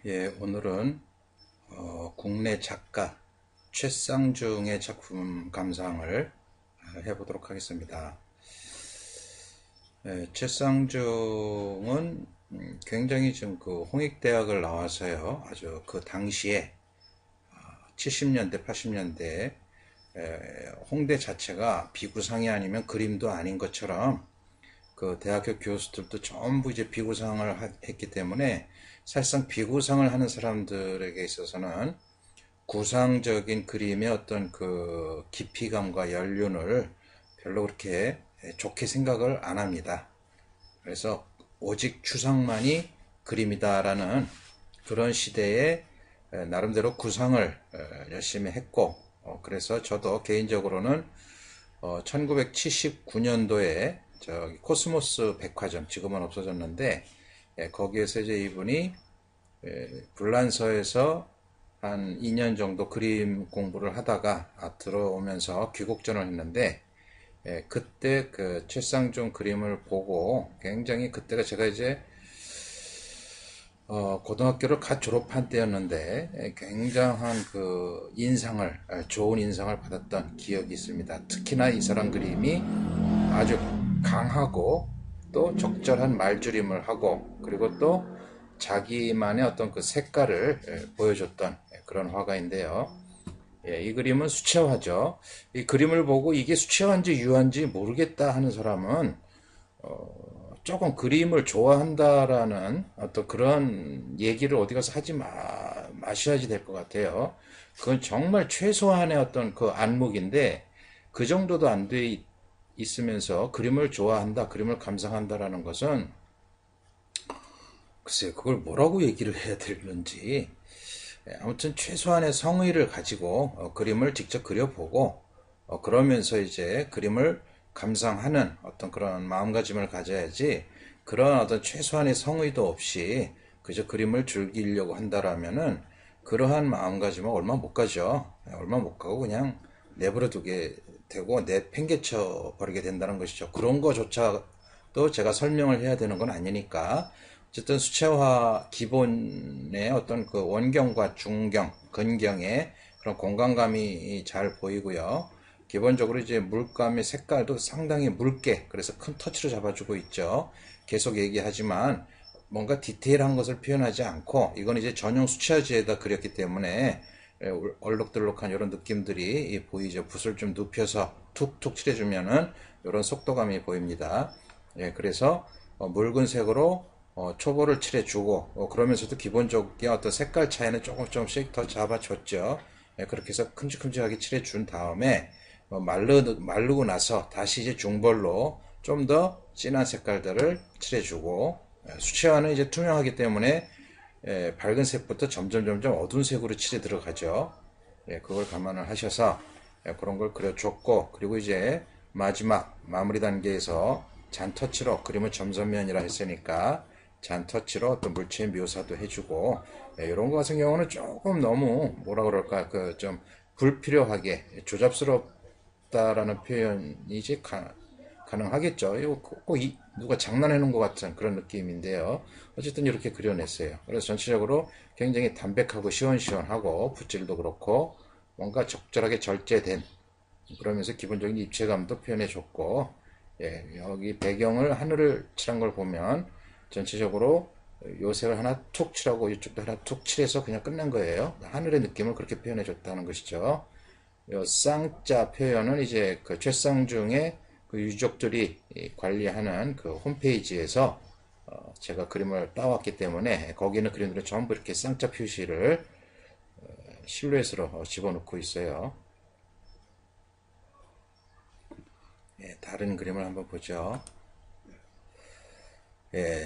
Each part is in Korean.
예, 오늘은 국내 작가 최쌍중의 작품 감상을 해보도록 하겠습니다. 예, 최쌍중은 굉장히 지금 그 홍익대학을 나와서요, 아주 그 당시에 70년대, 80년대 홍대 자체가 비구상이 아니면 그림도 아닌 것처럼 그 대학교 교수들도 전부 이제 비구상을 했기 때문에 사실상 비구상을 하는 사람들에게 있어서는 구상적인 그림의 어떤 그 깊이감과 연륜을 별로 그렇게 좋게 생각을 안 합니다. 그래서 오직 추상만이 그림이다라는 그런 시대에 나름대로 구상을 열심히 했고, 그래서 저도 개인적으로는 1979년도에 저기 코스모스 백화점, 지금은 없어졌는데, 거기에서 이제 이분이 불란서에서 한 2년 정도 그림 공부를 하다가 들어오면서 귀국전을 했는데, 그때 그 최쌍중 그림을 보고 굉장히, 그때가 제가 이제 고등학교를 갓 졸업한 때였는데 굉장한 그 인상을, 좋은 인상을 받았던 기억이 있습니다. 특히나 이 사람 그림이 아주 강하고 또 적절한 말줄임을 하고, 그리고 또 자기만의 어떤 그 색깔을 보여줬던 그런 화가인데요. 이 그림은 수채화죠. 이 그림을 보고 이게 수채화인지 유화인지 모르겠다 하는 사람은 조금 그림을 좋아한다라는 어떤 그런 얘기를 어디 가서 하지 마셔야지 될 것 같아요. 그건 정말 최소한의 어떤 그 안목인데, 그 정도도 안 돼 있으면서 그림을 좋아한다, 그림을 감상한다라는 것은 글쎄 그걸 뭐라고 얘기를 해야 되는지. 아무튼 최소한의 성의를 가지고 그림을 직접 그려보고, 그러면서 이제 그림을 감상하는 어떤 그런 마음가짐을 가져야지, 그런 어떤 최소한의 성의도 없이 그저 그림을 즐기려고 한다라면은 그러한 마음가짐은 얼마 못 가죠. 얼마 못 가고 그냥 내버려 두게 되고 내팽개쳐 버리게 된다는 것이죠. 그런 거조차도 제가 설명을 해야 되는 건 아니니까. 어쨌든 수채화 기본의 어떤 그 원경과 중경, 근경의 그런 공간감이 잘 보이고요. 기본적으로 이제 물감의 색깔도 상당히 묽게, 그래서 큰 터치로 잡아주고 있죠. 계속 얘기하지만 뭔가 디테일한 것을 표현하지 않고, 이건 이제 전용 수채화지에다 그렸기 때문에 얼룩덜룩한 이런 느낌들이 보이죠. 붓을 좀 눕혀서 툭툭 칠해주면은 이런 속도감이 보입니다. 그래서 묽은 색으로 초보를 칠해주고, 그러면서도 기본적인 어떤 색깔 차이는 조금씩 더 잡아줬죠. 그렇게 해서 큼직큼직하게 칠해준 다음에 마르고 나서 다시 이제 중벌로 좀 더 진한 색깔들을 칠해주고, 수채화는 이제 투명하기 때문에 밝은 색부터 점점 어두운 색으로 칠해 들어가죠. 그걸 감안을 하셔서 그런 걸 그려줬고, 그리고 이제 마지막 마무리 단계에서 잔터치로, 그림은 점선면이라 했으니까 잔터치로 어떤 물체의 묘사도 해주고, 이런 거 같은 경우는 조금 너무 뭐라 그럴까, 그 좀 불필요하게 조잡스럽다라는 표현이지 가능하겠죠. 이거 꼭 누가 장난해 놓은 것 같은 그런 느낌인데요. 어쨌든 이렇게 그려냈어요. 그래서 전체적으로 굉장히 담백하고 시원시원하고, 붓질도 그렇고 뭔가 적절하게 절제된, 그러면서 기본적인 입체감도 표현해줬고, 여기 배경을 하늘을 칠한 걸 보면 전체적으로 요 색을 하나 툭 칠하고 이쪽도 하나 툭 칠해서 그냥 끝낸 거예요. 하늘의 느낌을 그렇게 표현해줬다는 것이죠. 요 쌍자 표현은 이제 그 최쌍중의 그 유족들이 관리하는 그 홈페이지에서 제가 그림을 따왔기 때문에 거기 있는 그림들은 전부 이렇게 쌍자 표시를 실루엣으로 집어넣고 있어요. 다른 그림을 한번 보죠.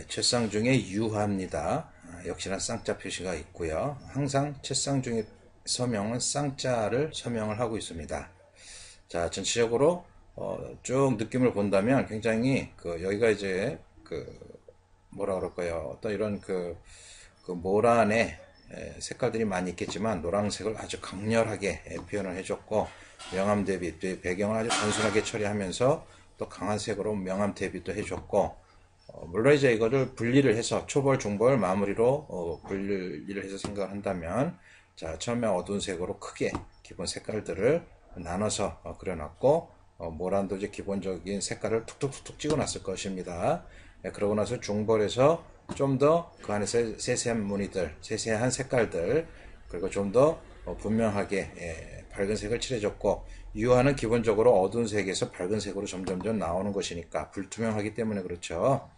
최쌍중의 유화입니다. 역시나 쌍자 표시가 있고요. 항상 최쌍중의 서명은 쌍자를 서명을 하고 있습니다. 자, 전체적으로 쭉 느낌을 본다면 굉장히 그 여기가 이제 그 뭐라 그럴까요? 어떤 이런 그 모란의 색깔들이 많이 있겠지만 노란색을 아주 강렬하게 표현을 해줬고, 명암 대비, 배경을 아주 단순하게 처리하면서 또 강한 색으로 명암 대비도 해줬고, 물론 이제 이거를 분리를 해서 초벌, 중벌, 마무리로 분리를 해서 생각을 한다면, 자, 처음에 어두운 색으로 크게 기본 색깔들을 나눠서 그려놨고, 모란도 이제 기본적인 색깔을 툭툭툭툭 찍어놨을 것입니다. 그러고 나서 중벌에서 좀 더 그 안에 세세한 무늬들, 세세한 색깔들, 그리고 좀 더 분명하게 밝은 색을 칠해줬고, 유화는 기본적으로 어두운 색에서 밝은 색으로 점점점 나오는 것이니까 불투명하기 때문에 그렇죠.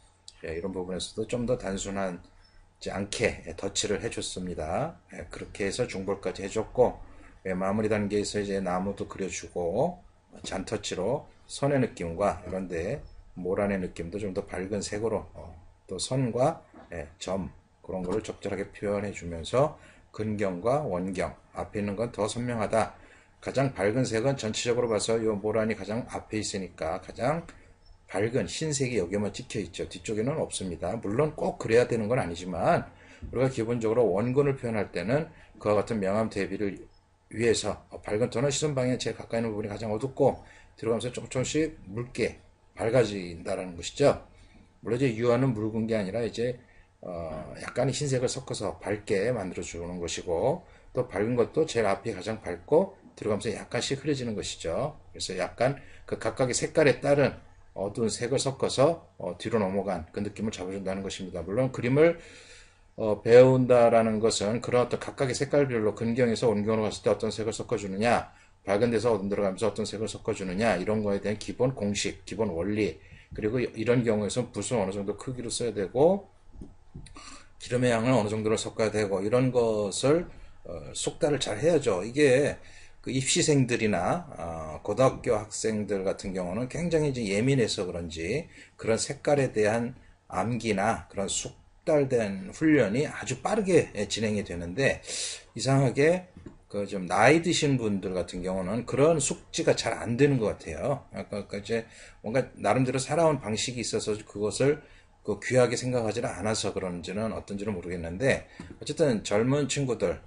이런 부분에서도 좀 더 단순하지 않게 덧칠을 해줬습니다. 그렇게 해서 중벌까지 해줬고, 마무리 단계에서 이제 나무도 그려주고, 잔터치로 선의 느낌과 이런데 모란의 느낌도 좀 더 밝은 색으로 또 선과 점 그런 거를 적절하게 표현해 주면서 근경과 원경 앞에 있는 건 더 선명하다. 가장 밝은 색은 전체적으로 봐서 이 모란이 가장 앞에 있으니까 가장 밝은 흰색이 여기에만 찍혀 있죠. 뒤쪽에는 없습니다. 물론 꼭 그래야 되는 건 아니지만 우리가 기본적으로 원근을 표현할 때는 그와 같은 명암 대비를 위해서 밝은 톤은 시선 방향에 제일 가까이 있는 부분이 가장 어둡고 들어가면서 조금씩 묽게 밝아진다는 것이죠. 물론 이제 유화는 묽은 게 아니라 이제 약간의 흰색을 섞어서 밝게 만들어 주는 것이고 또 밝은 것도 제일 앞이 가장 밝고 들어가면서 약간씩 흐려지는 것이죠. 그래서 약간 그 각각의 색깔에 따른 어두운 색을 섞어서 뒤로 넘어간 그 느낌을 잡아준다는 것입니다. 물론 그림을 배운다라는 것은 그런 어떤 각각의 색깔별로 근경에서 원경으로 갔을 때 어떤 색을 섞어주느냐, 밝은 데서 어두운 들어가면서 어떤 색을 섞어주느냐, 이런 거에 대한 기본 공식, 기본 원리, 그리고 이런 경우에서 붓은 어느 정도 크기로 써야 되고, 기름의 양을 어느 정도로 섞어야 되고, 이런 것을 숙달을 잘 해야죠. 이게 그 입시생들이나 고등학교 학생들 같은 경우는 굉장히 이제 예민해서 그런지 그런 색깔에 대한 암기나 그런 숙달된 훈련이 아주 빠르게 진행이 되는데 이상하게 그 좀 나이 드신 분들 같은 경우는 그런 숙지가 잘 안 되는 것 같아요. 그러니까 이제 뭔가 나름대로 살아온 방식이 있어서 그것을 그 귀하게 생각하지는 않아서 그런지는 어떤지는 모르겠는데 어쨌든 젊은 친구들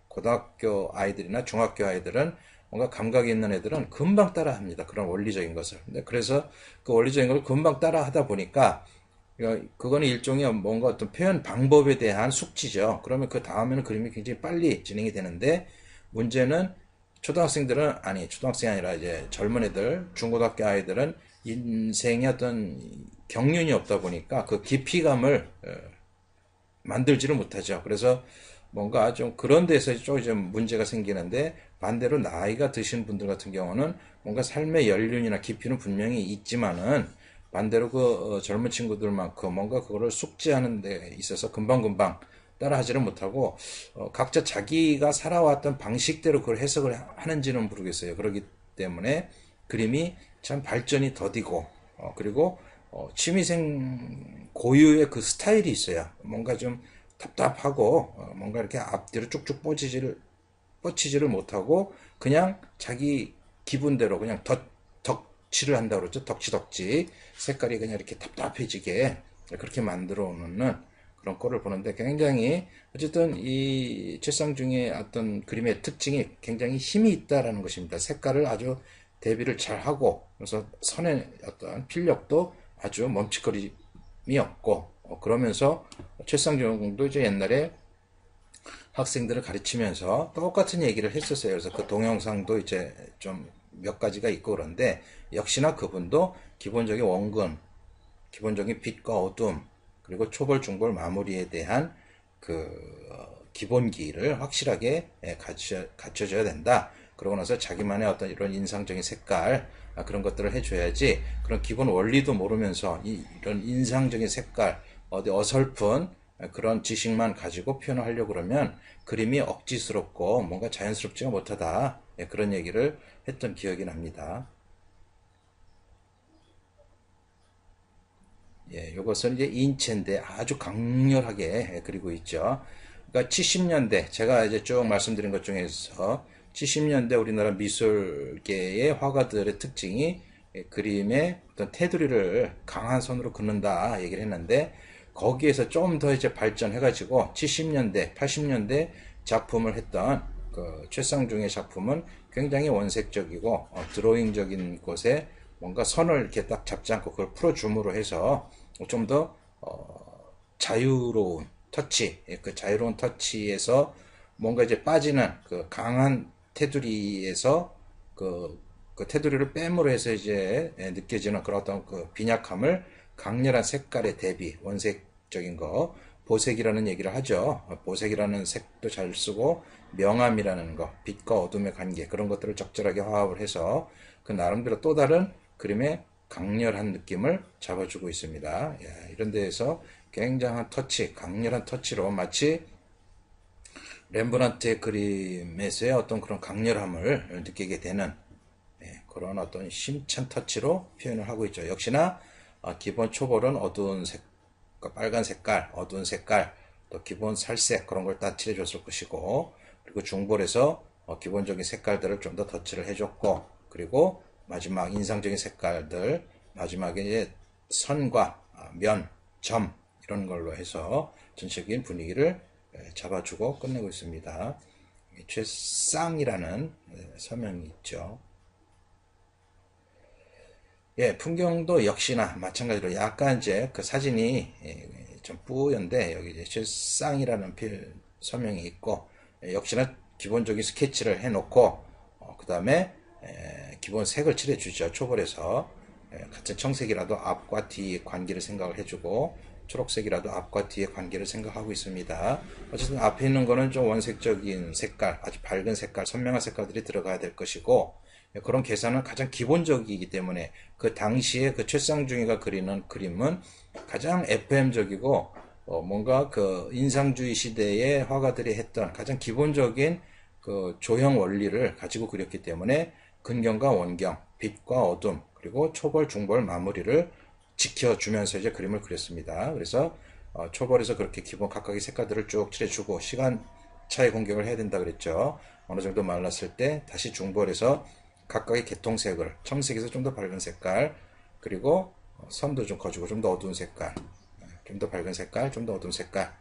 고등학교 아이들이나 중학교 아이들은 뭔가 감각이 있는 애들은 금방 따라 합니다. 그런 원리적인 것을. 그래서 그 원리적인 걸 금방 따라 하다 보니까 그거는 일종의 뭔가 어떤 표현 방법에 대한 숙지죠. 그러면 그 다음에는 그림이 굉장히 빨리 진행이 되는데 문제는 초등학생들은 아니 초등학생이 아니라 이제 젊은 애들 중고등학교 아이들은 인생의 어떤 경륜이 없다 보니까 그 깊이감을 만들지를 못하죠. 그래서 뭔가 좀 그런 데서 좀 문제가 생기는데 반대로 나이가 드신 분들 같은 경우는 뭔가 삶의 연륜이나 깊이는 분명히 있지만은 반대로 그 젊은 친구들만큼 뭔가 그거를 숙지하는 데 있어서 금방금방 따라하지는 못하고 각자 자기가 살아왔던 방식대로 그걸 해석을 하는지는 모르겠어요. 그렇기 때문에 그림이 참 발전이 더디고 그리고 취미생 고유의 그 스타일이 있어요. 뭔가 좀 답답하고 뭔가 이렇게 앞뒤로 쭉쭉 뻗치지를 못하고 그냥 자기 기분대로 그냥 덕칠을 한다고 그러죠. 덕지덕지 색깔이 그냥 이렇게 답답해지게 그렇게 만들어 놓는 그런 꼴을 보는데 굉장히 어쨌든 이 최상중의 어떤 그림의 특징이 굉장히 힘이 있다라는 것입니다. 색깔을 아주 대비를 잘 하고 그래서 선의 어떤 필력도 아주 멈칫거림이 없고 그러면서 최상중도 이제 옛날에 학생들을 가르치면서 똑같은 얘기를 했었어요. 그래서 그 동영상도 이제 좀 몇 가지가 있고 그런데 역시나 그분도 기본적인 원근, 기본적인 빛과 어둠, 그리고 초벌, 중벌, 마무리에 대한 그 기본기를 확실하게 갖춰줘야 된다. 그러고 나서 자기만의 어떤 이런 인상적인 색깔 그런 것들을 해줘야지 그런 기본 원리도 모르면서 이런 인상적인 색깔 어디 어설픈 그런 지식만 가지고 표현을 하려고 그러면 그림이 억지스럽고 뭔가 자연스럽지가 못하다 그런 얘기를 했던 기억이 납니다. 예, 이것은 이제 인체인데 아주 강렬하게 그리고 있죠. 그러니까 70년대 제가 이제 쭉 말씀드린 것 중에서 70년대 우리나라 미술계의 화가들의 특징이 그림의 어떤 테두리를 강한 선으로 긋는다 얘기를 했는데 거기에서 좀 더 이제 발전해가지고 70년대, 80년대 작품을 했던 그 최상중의 작품은 굉장히 원색적이고 드로잉적인 곳에 뭔가 선을 이렇게 딱 잡지 않고 그걸 풀어줌으로 해서 좀 더 자유로운 터치, 그 자유로운 터치에서 뭔가 이제 빠지는 그 강한 테두리에서 그 테두리를 빼므로 해서 이제 느껴지는 그런 어떤 그 빈약함을 강렬한 색깔의 대비, 원색적인 거, 보색이라는 얘기를 하죠. 보색이라는 색도 잘 쓰고 명암이라는 거, 빛과 어둠의 관계 그런 것들을 적절하게 화합을 해서 그 나름대로 또 다른 그림의 강렬한 느낌을 잡아주고 있습니다. 이런 데에서 굉장한 터치, 강렬한 터치로 마치 렘브란트의 그림에서의 어떤 그런 강렬함을 느끼게 되는 그런 어떤 심찬 터치로 표현을 하고 있죠. 역시나 기본 초벌은 어두운 색, 빨간 색깔, 어두운 색깔, 또 기본 살색 그런 걸 다 칠해줬을 것이고, 그리고 중볼에서 기본적인 색깔들을 좀 더 덧칠을 해줬고, 그리고 마지막 인상적인 색깔들, 마지막에 이제 선과 면, 점 이런 걸로 해서 전체적인 분위기를 잡아주고 끝내고 있습니다. 최쌍이라는 서명이 있죠. 예, 풍경도 역시나 마찬가지로 약간 이제 그 사진이 좀 뿌연데 여기 이제 최쌍이라는 서명이 있고 역시나 기본적인 스케치를 해놓고 그 다음에 기본 색을 칠해주죠. 초벌에서 같은 청색이라도 앞과 뒤 관계를 생각을 해주고 초록색이라도 앞과 뒤의 관계를 생각하고 있습니다. 어쨌든 앞에 있는 거는 좀 원색적인 색깔, 아주 밝은 색깔, 선명한 색깔들이 들어가야 될 것이고 그런 계산은 가장 기본적이기 때문에 그 당시에 그 최쌍중이가 그리는 그림은 가장 FM적이고 뭔가 그 인상주의 시대의 화가들이 했던 가장 기본적인 그 조형 원리를 가지고 그렸기 때문에 근경과 원경, 빛과 어둠, 그리고 초벌, 중벌, 마무리를 지켜주면서 이제 그림을 그렸습니다. 그래서 초벌에서 그렇게 기본 각각의 색깔들을 쭉 칠해주고 시간 차의 공격을 해야 된다 그랬죠. 어느 정도 말랐을 때 다시 중벌에서 각각의 계통색을 청색에서 좀 더 밝은 색깔 그리고 선도 좀 커주고 좀 더 어두운 색깔 좀 더 밝은 색깔 좀 더 어두운 색깔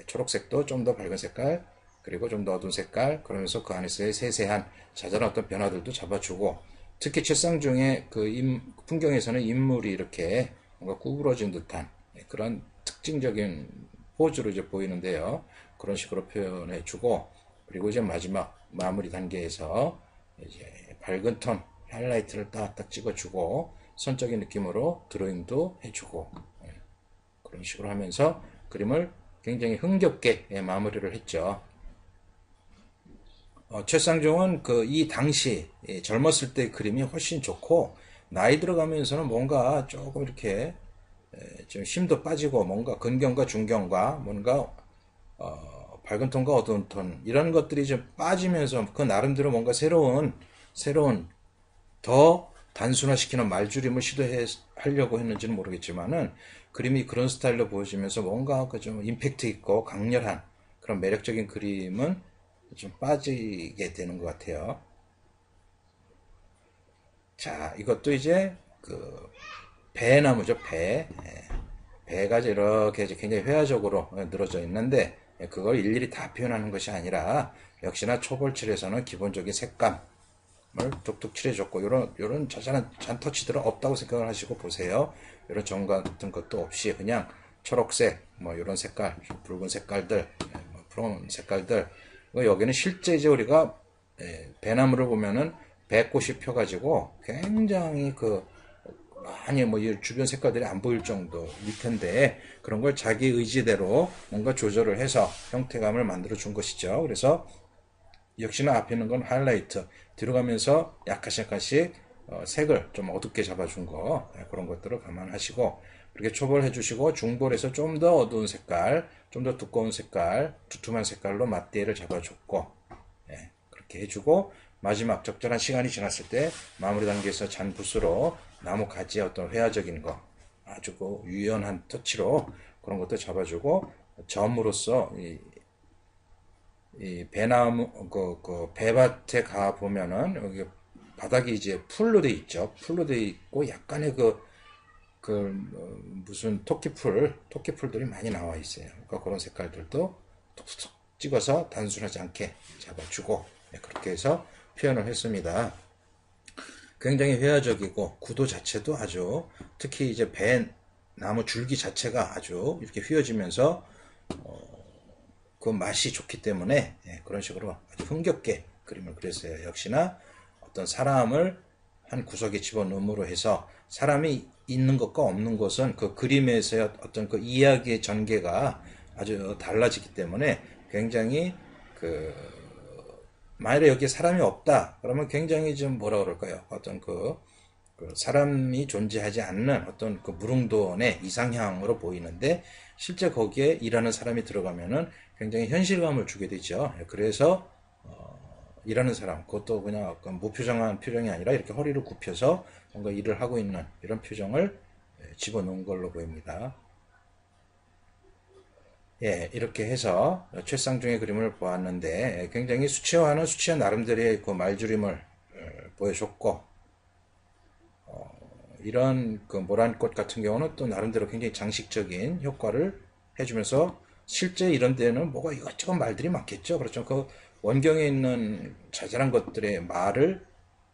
초록색도 좀 더 밝은 색깔 그리고 좀 더 어두운 색깔 그러면서 그 안에서의 세세한 자잘한 어떤 변화들도 잡아주고 특히 최쌍중의 그 풍경에서는 인물이 이렇게 뭔가 구부러진 듯한 그런 특징적인 포즈로 이제 보이는데요. 그런 식으로 표현해주고 그리고 이제 마지막 마무리 단계에서 이제 밝은 톤 하이라이트를 딱딱 찍어주고 선적인 느낌으로 드로잉도 해주고 그런 식으로 하면서 그림을 굉장히 흥겹게 마무리를 했죠. 최상종은 그 이 당시 젊었을 때 그림이 훨씬 좋고 나이 들어가면서는 뭔가 조금 이렇게 좀 힘도 빠지고 뭔가 근경과 중경과 뭔가 밝은 톤과 어두운 톤 이런 것들이 좀 빠지면서 그 나름대로 뭔가 새로운 더 단순화시키는 말줄임을 시도하려고 했는지는 모르겠지만은 그림이 그런 스타일로 보여지면서 뭔가 그 좀 임팩트 있고 강렬한 그런 매력적인 그림은 좀 빠지게 되는 것 같아요. 자, 이것도 이제 그 배나무죠, 배. 배가 이렇게 이제 굉장히 회화적으로 늘어져 있는데 그걸 일일이 다 표현하는 것이 아니라 역시나 초벌칠에서는 기본적인 색감을 툭툭 칠해줬고 요런 자잘한 잔터치들은 없다고 생각을 하시고 보세요. 이런 점 같은 것도 없이 그냥 초록색 뭐 이런 색깔, 붉은 색깔들, 뭐 푸른 색깔들 여기는 실제 이제 우리가 배나무를 보면은 배꽃이 펴가지고 굉장히 그 많이 뭐 주변 색깔들이 안 보일 정도일 텐데 그런 걸 자기 의지대로 뭔가 조절을 해서 형태감을 만들어 준 것이죠. 그래서 역시나 앞에 있는 건 하이라이트 들어가면서 약간씩 색을 좀 어둡게 잡아준 거 그런 것들을 감안하시고 그렇게 초벌해 주시고 중벌에서 좀 더 어두운 색깔 좀 더 두꺼운 색깔 두툼한 색깔로 맞대를 잡아줬고 그렇게 해주고 마지막 적절한 시간이 지났을 때 마무리 단계에서 잔붓으로 나무 가지의 어떤 회화적인 거 아주 그 유연한 터치로 그런 것도 잡아주고 점으로써 이 배나무 그 배밭에 가 보면은 여기 바닥이 이제 풀로 돼 있죠. 풀로 돼 있고 약간의 무슨 토끼풀들이 많이 나와 있어요. 그러니까 그런 색깔들도 톡톡 찍어서 단순하지 않게 잡아주고 그렇게 해서 표현을 했습니다. 굉장히 회화적이고 구도 자체도 아주 특히 이제 나무 줄기 자체가 아주 이렇게 휘어지면서 그 맛이 좋기 때문에 그런 식으로 아주 흥겹게 그림을 그렸어요. 역시나 어떤 사람을 한 구석에 집어넣음으로 해서 사람이 있는 것과 없는 것은 그 그림에서의 어떤 그 이야기의 전개가 아주 달라지기 때문에 굉장히 그 만일에 여기에 사람이 없다 그러면 굉장히 좀 뭐라 그럴까요? 어떤 그 사람이 존재하지 않는 어떤 그 무릉도원의 이상향으로 보이는데 실제 거기에 일하는 사람이 들어가면은 굉장히 현실감을 주게 되죠. 그래서 일하는 사람, 그것도 그냥 약간 무표정한 표정이 아니라 이렇게 허리를 굽혀서 뭔가 일을 하고 있는 이런 표정을 집어넣은 걸로 보입니다. 예, 이렇게 해서 최쌍중의 그림을 보았는데 굉장히 수채화는 수채화 나름대로의 그 말주림을 보여줬고 이런 그 모란꽃 같은 경우는 또 나름대로 굉장히 장식적인 효과를 해주면서 실제 이런 데는 뭐가 이것저것 말들이 많겠죠. 그렇죠. 그 원경에 있는 자잘한 것들의 말을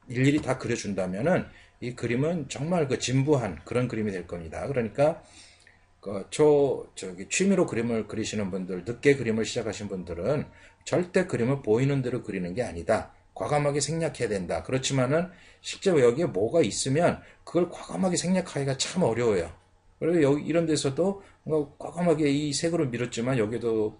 일일이 다 그려준다면은 이 그림은 정말 그 진부한 그런 그림이 될 겁니다. 그러니까 저기 취미로 그림을 그리시는 분들, 늦게 그림을 시작하신 분들은 절대 그림을 보이는 대로 그리는 게 아니다. 과감하게 생략해야 된다. 그렇지만은 실제로 여기에 뭐가 있으면 그걸 과감하게 생략하기가 참 어려워요. 그리고 여기 이런 데서도 뭔가 과감하게 이 색으로 밀었지만 여기도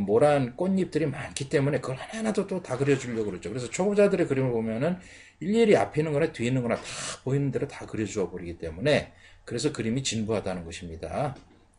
모란 꽃잎들이 많기 때문에 그걸 하나하나도 또 다 그려주려고 그러죠. 그래서 초보자들의 그림을 보면은 일일이 앞에 있는 거나 뒤에 있는 거나 다 보이는 대로 다 그려주어 버리기 때문에 그래서 그림이 진부하다는 것입니다.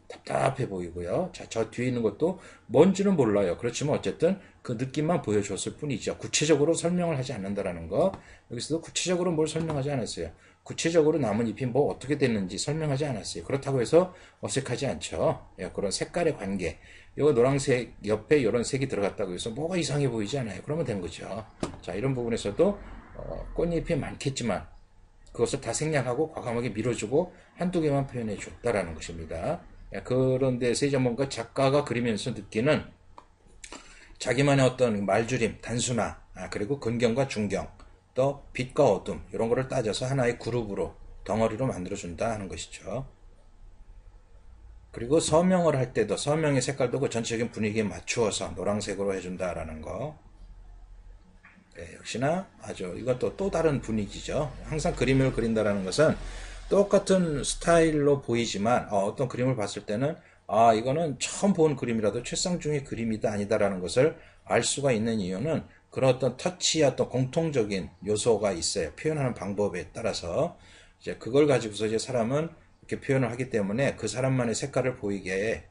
답답해 보이고요. 자, 저 뒤에 있는 것도 뭔지는 몰라요. 그렇지만 어쨌든 그 느낌만 보여줬을 뿐이죠. 구체적으로 설명을 하지 않는다라는 거. 여기서도 구체적으로 뭘 설명하지 않았어요. 구체적으로 나뭇잎이 뭐 어떻게 됐는지 설명하지 않았어요. 그렇다고 해서 어색하지 않죠. 예, 그런 색깔의 관계. 이거 노란색 옆에 이런 색이 들어갔다고 해서 뭐가 이상해 보이지 않아요. 그러면 된 거죠. 자, 이런 부분에서도 꽃잎이 많겠지만 그것을 다 생략하고 과감하게 밀어주고 한두 개만 표현해 줬다라는 것입니다. 그런 데서 이제 뭔가 작가가 그리면서 느끼는 자기만의 어떤 말주림, 단순화, 그리고 근경과 중경, 또 빛과 어둠 이런 거를 따져서 하나의 그룹으로 덩어리로 만들어준다 하는 것이죠. 그리고 서명을 할 때도 서명의 색깔도 그 전체적인 분위기에 맞추어서 노란색으로 해준다라는 거. 네, 역시나 아주 이것도 또 다른 분위기죠. 항상 그림을 그린다라는 것은 똑같은 스타일로 보이지만 어떤 그림을 봤을 때는 이거는 처음 본 그림이라도 최쌍중의 그림이다 아니다라는 것을 알 수가 있는 이유는 그런 어떤 터치와 어떤 공통적인 요소가 있어요. 표현하는 방법에 따라서 이제 그걸 가지고서 이제 사람은 이렇게 표현을 하기 때문에 그 사람만의 색깔을 보이게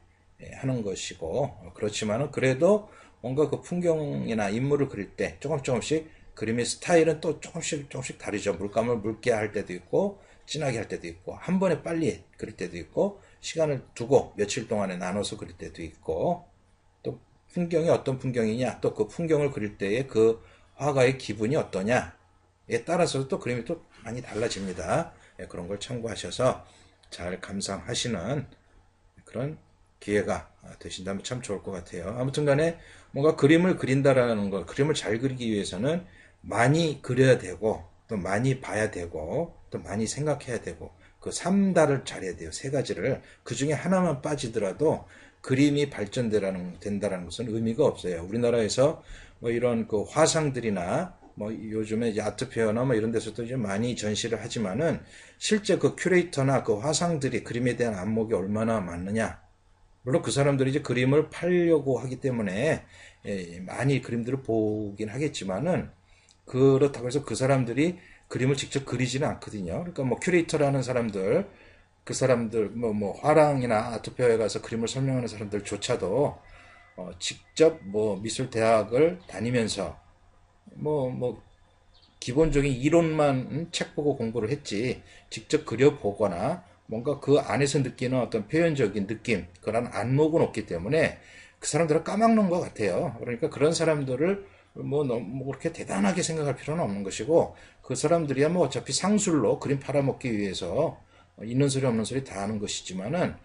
하는 것이고 그렇지만은 그래도 뭔가 그 풍경이나 인물을 그릴 때 조금씩 그림의 스타일은 또 조금씩 다르죠. 물감을 묽게 할 때도 있고 진하게 할 때도 있고 한 번에 빨리 그릴 때도 있고 시간을 두고 며칠 동안에 나눠서 그릴 때도 있고 또 풍경이 어떤 풍경이냐 또 그 풍경을 그릴 때의 그 화가의 기분이 어떠냐에 따라서 또 그림이 또 많이 달라집니다. 그런 걸 참고하셔서 잘 감상하시는 그런 기회가 되신다면 참 좋을 것 같아요. 아무튼 간에 뭔가 그림을 그린다라는 것, 그림을 잘 그리기 위해서는 많이 그려야 되고 또 많이 봐야 되고 또 많이 생각해야 되고 그 3다를 잘해야 돼요. 세 가지를. 그 중에 하나만 빠지더라도 그림이 된다라는 것은 의미가 없어요. 우리나라에서 뭐 이런 그 화상들이나 뭐 요즘에 이제 아트페어나 뭐 이런 데서도 이제 많이 전시를 하지만은 실제 그 큐레이터나 그 화상들이 그림에 대한 안목이 얼마나 많느냐. 물론 그 사람들이 이제 그림을 팔려고 하기 때문에 많이 그림들을 보긴 하겠지만은 그렇다고 해서 그 사람들이 그림을 직접 그리지는 않거든요. 그러니까 뭐 큐레이터라는 사람들, 그 사람들 뭐 화랑이나 아트페어에 가서 그림을 설명하는 사람들조차도 직접 뭐 미술 대학을 다니면서 뭐 기본적인 이론만 책 보고 공부를 했지 직접 그려보거나 뭔가 그 안에서 느끼는 어떤 표현적인 느낌 그런 안목은 없기 때문에 그 사람들은 까막눈 것 같아요. 그러니까 그런 사람들을 뭐 그렇게 대단하게 생각할 필요는 없는 것이고 그 사람들이야 뭐 어차피 상술로 그림 팔아먹기 위해서 있는 소리 없는 소리 다 하는 것이지만은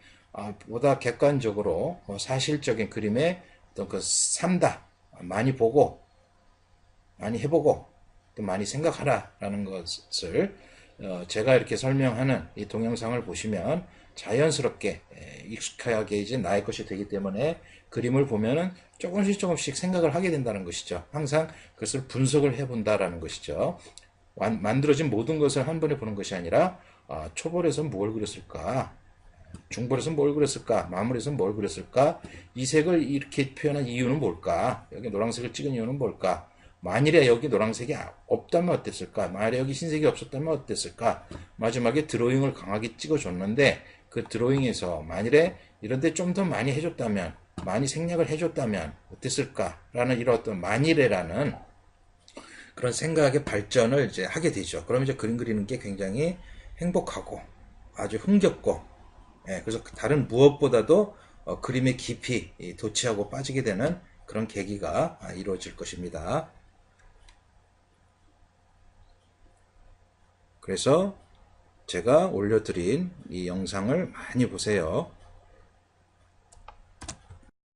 보다 객관적으로 사실적인 그림의 어떤 그 삼다 많이 보고 많이 해보고 또 많이 생각하라라는 것을 제가 이렇게 설명하는 이 동영상을 보시면 자연스럽게 익숙하게 이제 나의 것이 되기 때문에 그림을 보면은 조금씩 생각을 하게 된다는 것이죠. 항상 그것을 분석을 해본다라는 것이죠. 만들어진 모든 것을 한 번에 보는 것이 아니라 초벌에서 뭘 그렸을까? 중벌에서 뭘 그렸을까? 마무리에서 뭘 그렸을까? 이 색을 이렇게 표현한 이유는 뭘까? 여기 노란색을 찍은 이유는 뭘까? 만일에 여기 노란색이 없다면 어땠을까? 만일에 여기 흰색이 없었다면 어땠을까? 마지막에 드로잉을 강하게 찍어줬는데 그 드로잉에서 만일에 이런데 좀 더 많이 해줬다면, 많이 생략을 해줬다면 어땠을까? 라는 이런 어떤 만일에라는 그런 생각의 발전을 이제 하게 되죠. 그러면 이제 그림 그리는 게 굉장히 행복하고 아주 흥겹고, 그래서 다른 무엇보다도 그림의 깊이 도취하고 빠지게 되는 그런 계기가 이루어질 것입니다. 그래서 제가 올려드린 이 영상을 많이 보세요.